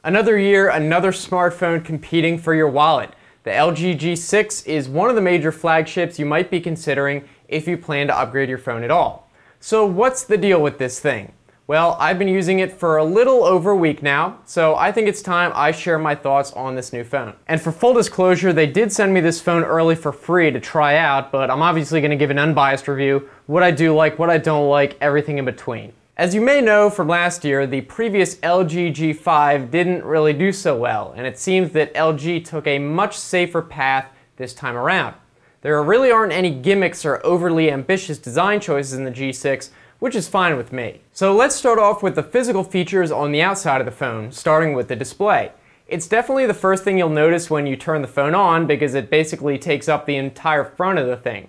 Another year, another smartphone competing for your wallet. The LG G6 is one of the major flagships you might be considering if you plan to upgrade your phone at all. So what's the deal with this thing? Well, I've been using it for a little over a week now, so I think it's time I share my thoughts on this new phone. And for full disclosure, they did send me this phone early for free to try out, but I'm obviously going to give an unbiased review, what I do like, what I don't like, everything in between. As you may know from last year, the previous LG G5 didn't really do so well, and it seems that LG took a much safer path this time around. There really aren't any gimmicks or overly ambitious design choices in the G6, which is fine with me. So let's start off with the physical features on the outside of the phone, starting with the display. It's definitely the first thing you'll notice when you turn the phone on because it basically takes up the entire front of the thing.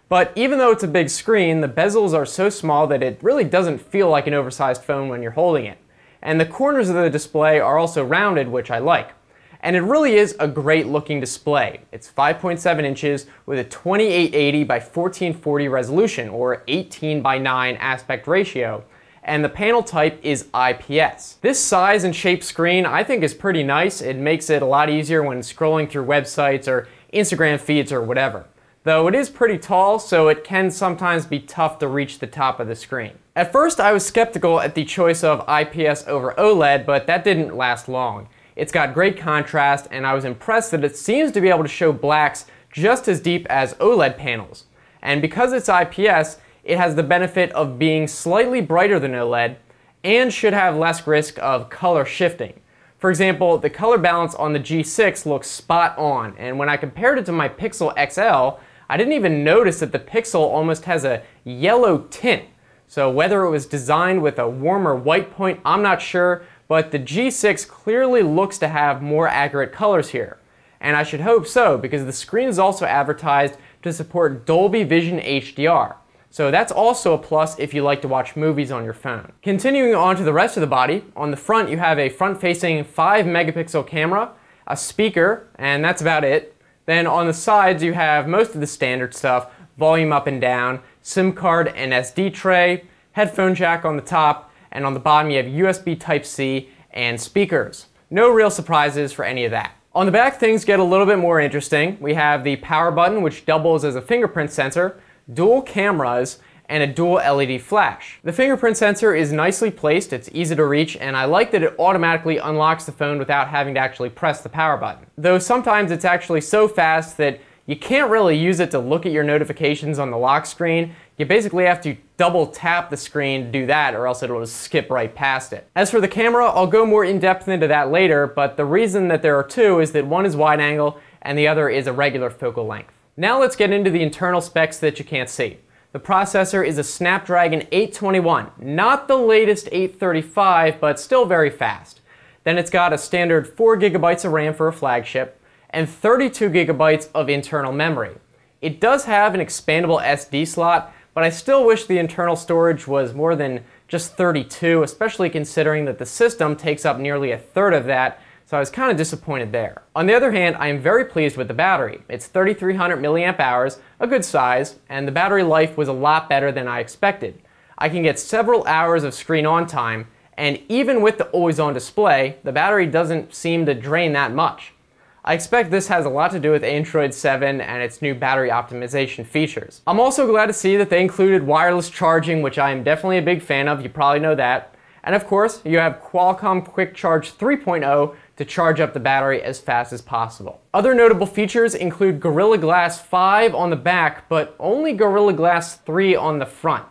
But even though it's a big screen, the bezels are so small that it really doesn't feel like an oversized phone when you're holding it. And the corners of the display are also rounded, which I like. And it really is a great looking display. It's 5.7 inches with a 2880 by 1440 resolution, or 18 by 9 aspect ratio, and the panel type is IPS. This size and shape screen I think is pretty nice. It makes it a lot easier when scrolling through websites or Instagram feeds or whatever. Though it is pretty tall, so it can sometimes be tough to reach the top of the screen. At first I was skeptical at the choice of IPS over OLED, but that didn't last long. It's got great contrast, and I was impressed that it seems to be able to show blacks just as deep as OLED panels. And because it's IPS, it has the benefit of being slightly brighter than OLED and should have less risk of color shifting. For example, the color balance on the G6 looks spot on, and when I compared it to my Pixel XL, I didn't even notice that the Pixel almost has a yellow tint. So whether it was designed with a warmer white point, I'm not sure, but the G6 clearly looks to have more accurate colors here. And I should hope so, because the screen is also advertised to support Dolby Vision HDR. So that's also a plus if you like to watch movies on your phone. Continuing on to the rest of the body, on the front you have a front-facing 5 megapixel camera, a speaker, and that's about it. Then on the sides you have most of the standard stuff, volume up and down, SIM card and SD tray, headphone jack on the top, and on the bottom you have USB Type-C and speakers. No real surprises for any of that. On the back things get a little bit more interesting. We have the power button, which doubles as a fingerprint sensor, dual cameras, and a dual LED flash. The fingerprint sensor is nicely placed, it's easy to reach, and I like that it automatically unlocks the phone without having to actually press the power button. Though sometimes it's actually so fast that you can't really use it to look at your notifications on the lock screen. You basically have to double tap the screen to do that, or else it'll just skip right past it. As for the camera, I'll go more in depth into that later, but the reason that there are two is that one is wide angle and the other is a regular focal length. Now let's get into the internal specs that you can't see. The processor is a Snapdragon 821, not the latest 835, but still very fast. Then it's got a standard 4 gigabytes of RAM for a flagship, and 32 gigabytes of internal memory. It does have an expandable SD slot, but I still wish the internal storage was more than just 32, especially considering that the system takes up nearly a third of that, so I was kind of disappointed there. On the other hand, I am very pleased with the battery. It's 3,300 milliamp hours, a good size, and the battery life was a lot better than I expected. I can get several hours of screen on time, and even with the always-on display, the battery doesn't seem to drain that much. I expect this has a lot to do with Android 7 and its new battery optimization features. I'm also glad to see that they included wireless charging, which I am definitely a big fan of, you probably know that. And of course, you have Qualcomm Quick Charge 3.0 to charge up the battery as fast as possible. Other notable features include Gorilla Glass 5 on the back, but only Gorilla Glass 3 on the front.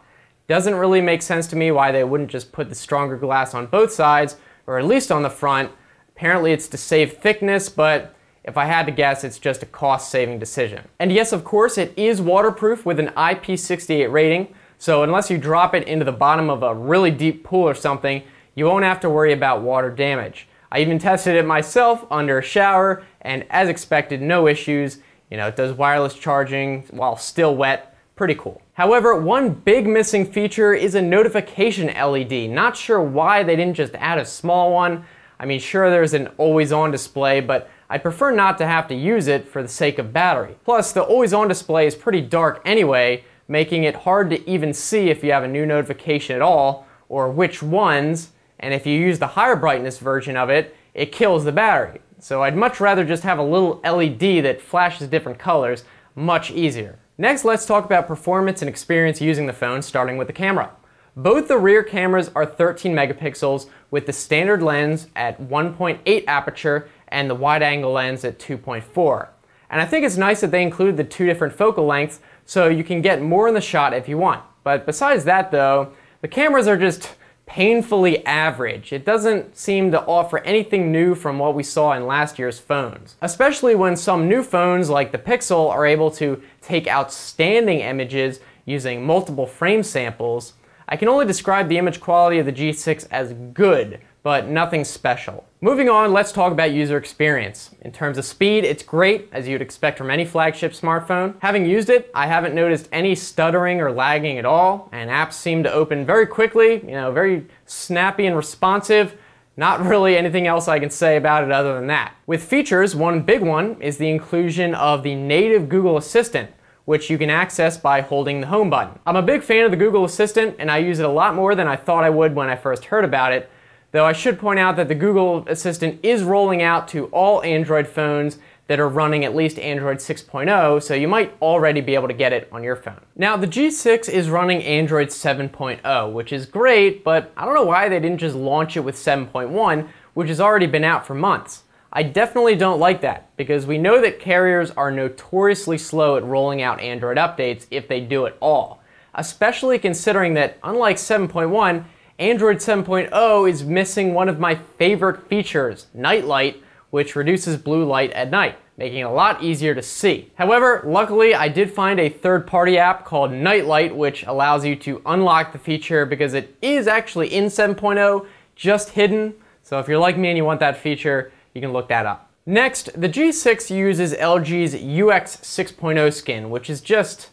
Doesn't really make sense to me why they wouldn't just put the stronger glass on both sides, or at least on the front. Apparently it's to save thickness, but if I had to guess, it's just a cost-saving decision. And yes, of course, it is waterproof with an IP68 rating, so unless you drop it into the bottom of a really deep pool or something, you won't have to worry about water damage. I even tested it myself under a shower, and as expected, no issues. You know, it does wireless charging while still wet. Pretty cool. However, one big missing feature is a notification LED. Not sure why they didn't just add a small one. I mean, sure, there's an always-on display, but I prefer not to have to use it for the sake of battery. Plus, the always-on display is pretty dark anyway, making it hard to even see if you have a new notification at all, or which ones, and if you use the higher brightness version of it, it kills the battery. So I'd much rather just have a little LED that flashes different colors, much easier. Next, let's talk about performance and experience using the phone, starting with the camera. Both the rear cameras are 13 megapixels with the standard lens at 1.8 aperture and the wide-angle lens at 2.4. And I think it's nice that they include the two different focal lengths so you can get more in the shot if you want. But besides that though, the cameras are just painfully average. It doesn't seem to offer anything new from what we saw in last year's phones. Especially when some new phones like the Pixel are able to take outstanding images using multiple frame samples. I can only describe the image quality of the G6 as good, but nothing special. Moving on, let's talk about user experience. In terms of speed, it's great, as you'd expect from any flagship smartphone. Having used it, I haven't noticed any stuttering or lagging at all, and apps seem to open very quickly, very snappy and responsive. Not really anything else I can say about it other than that. With features, one big one is the inclusion of the native Google Assistant, which you can access by holding the home button. I'm a big fan of the Google Assistant, and I use it a lot more than I thought I would when I first heard about it, though I should point out that the Google Assistant is rolling out to all Android phones that are running at least Android 6.0, so you might already be able to get it on your phone. Now, the G6 is running Android 7.0, which is great, but I don't know why they didn't just launch it with 7.1, which has already been out for months. I definitely don't like that, because we know that carriers are notoriously slow at rolling out Android updates if they do at all, especially considering that, unlike 7.1, Android 7.0 is missing one of my favorite features, night light, which reduces blue light at night, making it a lot easier to see. However, luckily I did find a third-party app called Nightlight, which allows you to unlock the feature because it is actually in 7.0, just hidden. So if you're like me and you want that feature, you can look that up. Next, the G6 uses LG's UX 6.0 skin, which is just,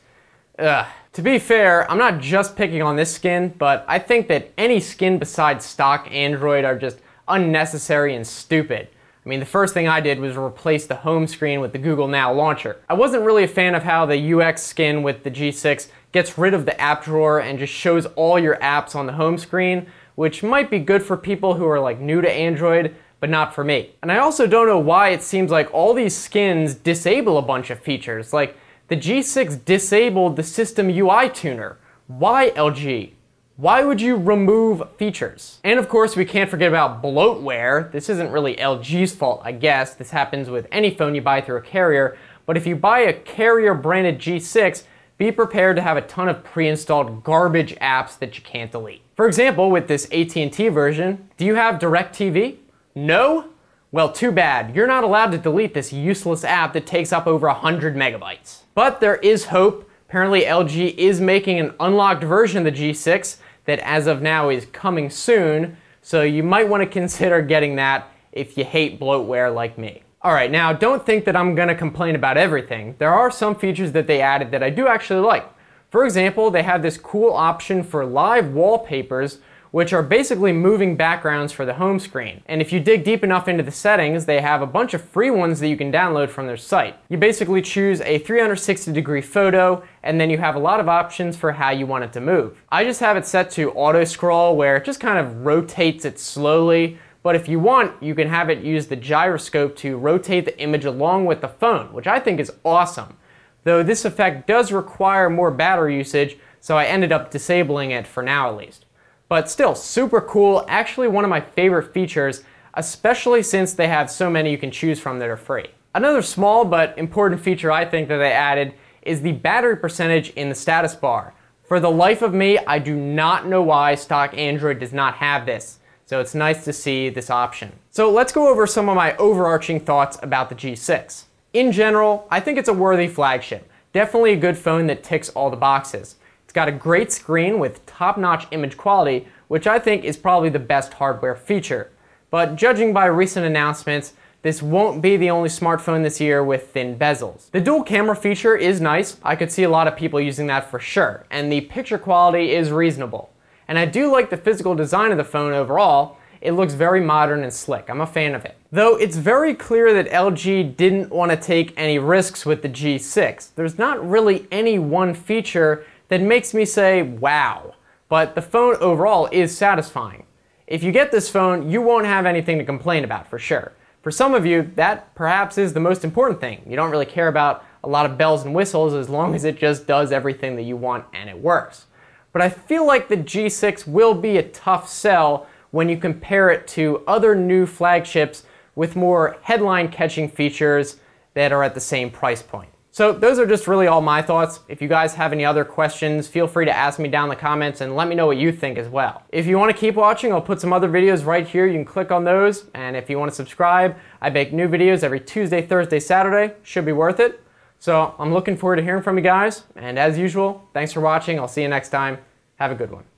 To be fair, I'm not just picking on this skin, but I think that any skin besides stock Android are just unnecessary and stupid. I mean, the first thing I did was replace the home screen with the Google Now launcher. I wasn't really a fan of how the UX skin with the G6 gets rid of the app drawer and just shows all your apps on the home screen, which might be good for people who are like new to Android, but not for me. And I also don't know why it seems like all these skins disable a bunch of features. Like, the G6 disabled the system UI tuner. Why, LG? Why would you remove features? And of course, we can't forget about bloatware. This isn't really LG's fault, I guess. This happens with any phone you buy through a carrier. But if you buy a carrier-branded G6, be prepared to have a ton of pre-installed garbage apps that you can't delete. For example, with this AT&T version, do you have DirecTV? No? Well, too bad. You're not allowed to delete this useless app that takes up over 100 megabytes. But there is hope. Apparently LG is making an unlocked version of the G6 that as of now is coming soon, so you might want to consider getting that if you hate bloatware like me. Alright, now don't think that I'm going to complain about everything. There are some features that they added that I do actually like. For example, they have this cool option for live wallpapers, which are basically moving backgrounds for the home screen. And if you dig deep enough into the settings, they have a bunch of free ones that you can download from their site. You basically choose a 360-degree photo, and then you have a lot of options for how you want it to move. I just have it set to auto scroll, where it just kind of rotates it slowly, but if you want, you can have it use the gyroscope to rotate the image along with the phone, which I think is awesome. Though this effect does require more battery usage, so I ended up disabling it for now at least. But still, super cool, actually one of my favorite features, especially since they have so many you can choose from that are free. Another small but important feature I think that they added is the battery percentage in the status bar. For the life of me, I do not know why stock Android does not have this, so it's nice to see this option. So let's go over some of my overarching thoughts about the G6. In general, I think it's a worthy flagship. Definitely a good phone that ticks all the boxes. It's got a great screen with top-notch image quality, which I think is probably the best hardware feature. But judging by recent announcements, this won't be the only smartphone this year with thin bezels. The dual camera feature is nice. I could see a lot of people using that for sure, and the picture quality is reasonable. And I do like the physical design of the phone overall. It looks very modern and slick. I'm a fan of it. Though it's very clear that LG didn't want to take any risks with the G6. There's not really any one feature that makes me say, wow. But the phone overall is satisfying. If you get this phone, you won't have anything to complain about for sure. For some of you, that perhaps is the most important thing. You don't really care about a lot of bells and whistles as long as it just does everything that you want and it works. But I feel like the G6 will be a tough sell when you compare it to other new flagships with more headline-catching features that are at the same price point. So those are just really all my thoughts. If you guys have any other questions, feel free to ask me down in the comments and let me know what you think as well. If you want to keep watching, I'll put some other videos right here. You can click on those. And if you want to subscribe, I make new videos every Tuesday, Thursday, Saturday. Should be worth it. So I'm looking forward to hearing from you guys. And as usual, thanks for watching. I'll see you next time. Have a good one.